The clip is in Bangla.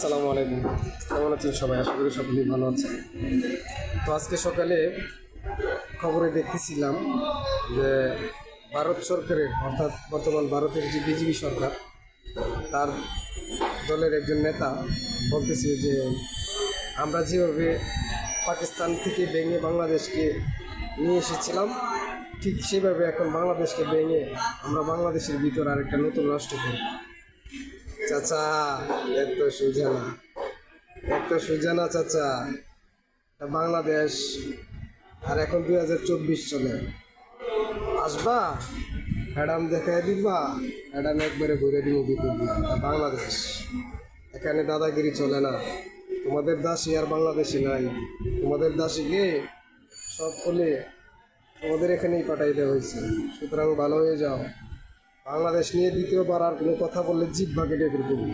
আসসালামু আলাইকুম। কেমন আছেন সবাই? আশা করি সকলেই ভালো আছেন। তো আজকে সকালে খবরে দেখতেছিলাম যে ভারত সরকারের অর্থাৎ বর্তমান ভারতের যে বিজেপি সরকার, তার দলের একজন নেতা বলতেছে যে আমরা যেভাবে পাকিস্তান থেকে ভেঙে বাংলাদেশকে নিয়ে এসেছিলাম, ঠিক সেভাবে এখন বাংলাদেশকে ভেঙে আমরা বাংলাদেশের ভিতর আরেকটা নতুন রাষ্ট্র করব। চাচা, এত সোজা না, এত সোজা না চাচা। বাংলাদেশ আর এখন 2024 চলে, আসবা ম্যাডাম দেখাই দিবা, ম্যাডাম একবারে ঘুরে দিব ভিতর দিয়ে। বাংলাদেশ এখানে দাদাগিরি চলে না। তোমাদের দাসী আর বাংলাদেশি নাই, তোমাদের দাসীকে সব বলে তোমাদের এখানেই পাঠাই দেওয়া হয়েছে। সুতরাং ভালো হয়ে যাও। বাংলাদেশ নিয়ে দ্বিতীয়বার আর কোনো কথা বললে জিভ কেটে ফেলবো।